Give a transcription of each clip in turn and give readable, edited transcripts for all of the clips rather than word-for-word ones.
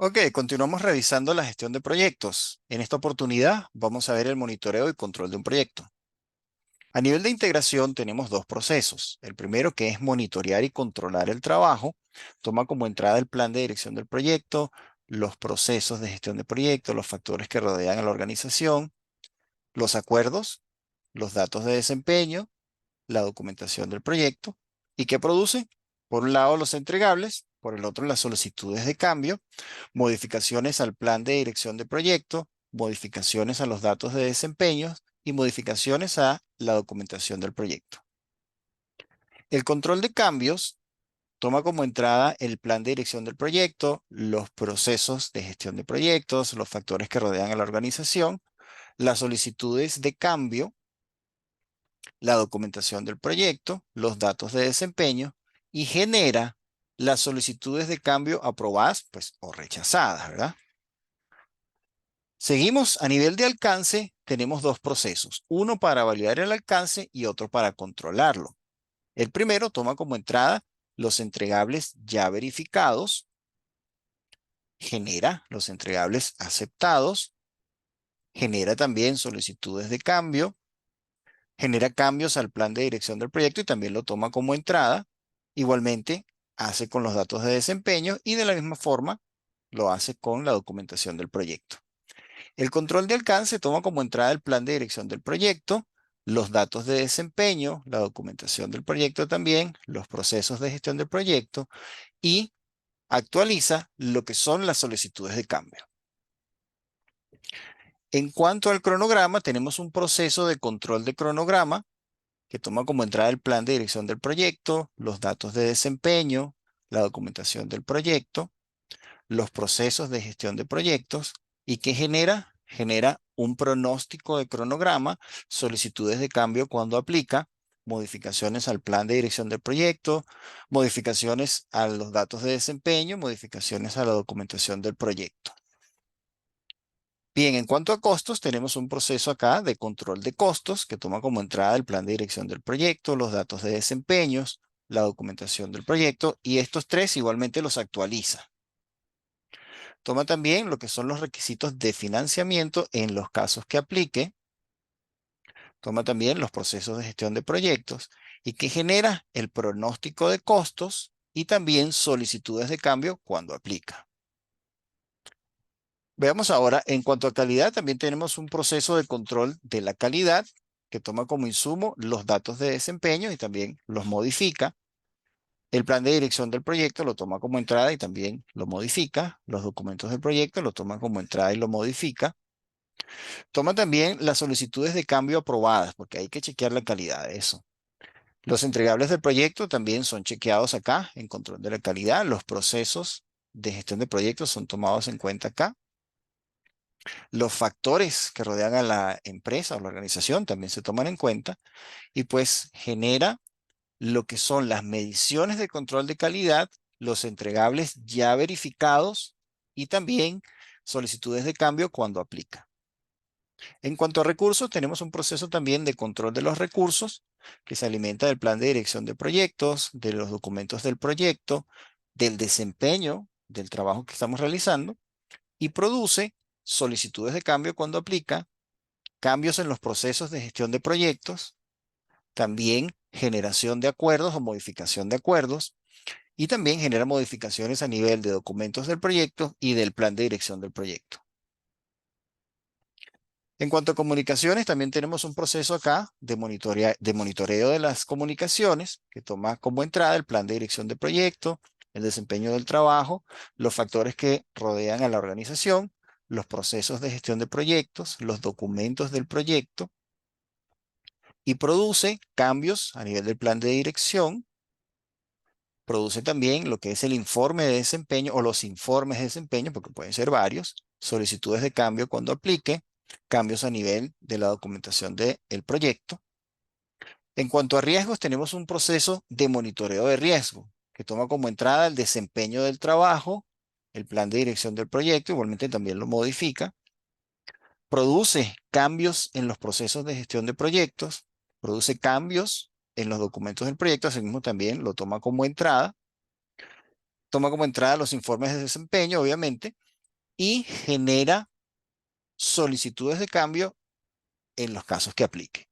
Ok, continuamos revisando la gestión de proyectos. En esta oportunidad vamos a ver el monitoreo y control de un proyecto. A nivel de integración tenemos dos procesos. El primero, que es monitorear y controlar el trabajo, toma como entrada el plan de dirección del proyecto, los procesos de gestión de proyecto, los factores que rodean a la organización, los acuerdos, los datos de desempeño, la documentación del proyecto. ¿Y qué produce? Por un lado, los entregables, por el otro, las solicitudes de cambio, modificaciones al plan de dirección de proyecto, modificaciones a los datos de desempeño y modificaciones a la documentación del proyecto. El control de cambios toma como entrada el plan de dirección del proyecto, los procesos de gestión de proyectos, los factores que rodean a la organización, las solicitudes de cambio, la documentación del proyecto, los datos de desempeño y genera las solicitudes de cambio aprobadas, pues, o rechazadas, ¿verdad? Seguimos a nivel de alcance, tenemos dos procesos, uno para validar el alcance y otro para controlarlo. El primero toma como entrada los entregables ya verificados, genera los entregables aceptados, genera también solicitudes de cambio, genera cambios al plan de dirección del proyecto y también lo toma como entrada. Igualmente, hace con los datos de desempeño y de la misma forma lo hace con la documentación del proyecto. El control de alcance toma como entrada el plan de dirección del proyecto, los datos de desempeño, la documentación del proyecto también, los procesos de gestión del proyecto y actualiza lo que son las solicitudes de cambio. En cuanto al cronograma, tenemos un proceso de control de cronograma que toma como entrada el plan de dirección del proyecto, los datos de desempeño, la documentación del proyecto, los procesos de gestión de proyectos y que genera un pronóstico de cronograma, solicitudes de cambio cuando aplica, modificaciones al plan de dirección del proyecto, modificaciones a los datos de desempeño, modificaciones a la documentación del proyecto. Bien, en cuanto a costos, tenemos un proceso acá de control de costos que toma como entrada el plan de dirección del proyecto, los datos de desempeños, la documentación del proyecto y estos tres igualmente los actualiza. Toma también lo que son los requisitos de financiamiento en los casos que aplique. Toma también los procesos de gestión de proyectos y que genera el pronóstico de costos y también solicitudes de cambio cuando aplica. Veamos ahora, en cuanto a calidad, también tenemos un proceso de control de la calidad que toma como insumo los datos de desempeño y también los modifica. El plan de dirección del proyecto lo toma como entrada y también lo modifica. Los documentos del proyecto lo toma como entrada y lo modifica. Toma también las solicitudes de cambio aprobadas, porque hay que chequear la calidad de eso. Los entregables del proyecto también son chequeados acá en control de la calidad. Los procesos de gestión de proyectos son tomados en cuenta acá. Los factores que rodean a la empresa o la organización también se toman en cuenta y pues genera lo que son las mediciones de control de calidad, los entregables ya verificados y también solicitudes de cambio cuando aplica. En cuanto a recursos, tenemos un proceso también de control de los recursos que se alimenta del plan de dirección de proyectos, de los documentos del proyecto, del desempeño del trabajo que estamos realizando y produce solicitudes de cambio cuando aplica, cambios en los procesos de gestión de proyectos, también generación de acuerdos o modificación de acuerdos y también genera modificaciones a nivel de documentos del proyecto y del plan de dirección del proyecto. En cuanto a comunicaciones, también tenemos un proceso acá de monitoreo de las comunicaciones que toma como entrada el plan de dirección de proyecto, el desempeño del trabajo, los factores que rodean a la organización, los procesos de gestión de proyectos, los documentos del proyecto y produce cambios a nivel del plan de dirección. Produce también lo que es el informe de desempeño o los informes de desempeño, porque pueden ser varios, solicitudes de cambio cuando aplique, cambios a nivel de la documentación del proyecto. En cuanto a riesgos, tenemos un proceso de monitoreo de riesgo que toma como entrada el desempeño del trabajo, el plan de dirección del proyecto, igualmente también lo modifica. Produce cambios en los procesos de gestión de proyectos, produce cambios en los documentos del proyecto, asimismo también lo toma como entrada los informes de desempeño, obviamente, y genera solicitudes de cambio en los casos que aplique.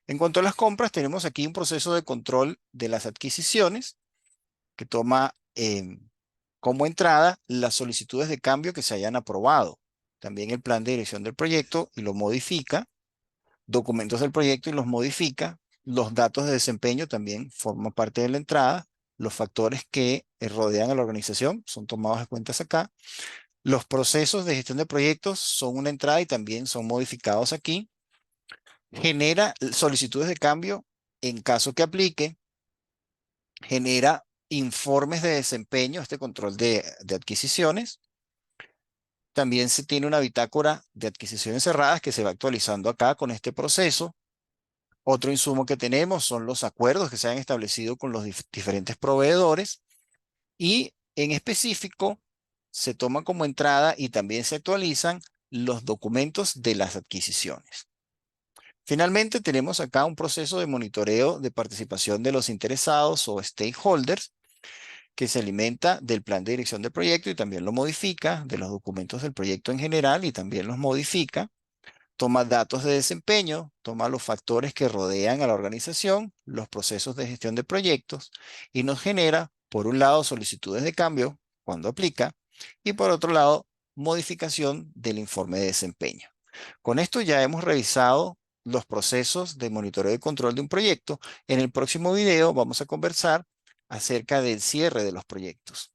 En cuanto a las compras, tenemos aquí un proceso de control de las adquisiciones que toma como entrada las solicitudes de cambio que se hayan aprobado. También el plan de dirección del proyecto y lo modifica, documentos del proyecto y los modifica, los datos de desempeño también forman parte de la entrada, los factores que rodean a la organización son tomados en cuenta acá, los procesos de gestión de proyectos son una entrada y también son modificados aquí, genera solicitudes de cambio en caso que aplique, genera informes de desempeño, este control de adquisiciones. También se tiene una bitácora de adquisiciones cerradas que se va actualizando acá con este proceso. Otro insumo que tenemos son los acuerdos que se han establecido con los diferentes proveedores y en específico se toman como entrada y también se actualizan los documentos de las adquisiciones. Finalmente tenemos acá un proceso de monitoreo de participación de los interesados o stakeholders que se alimenta del plan de dirección del proyecto y también lo modifica, de los documentos del proyecto en general y también los modifica, toma datos de desempeño, toma los factores que rodean a la organización, los procesos de gestión de proyectos y nos genera, por un lado, solicitudes de cambio cuando aplica y por otro lado, modificación del informe de desempeño. Con esto ya hemos revisado los procesos de monitoreo y control de un proyecto. En el próximo video vamos a conversar acerca del cierre de los proyectos.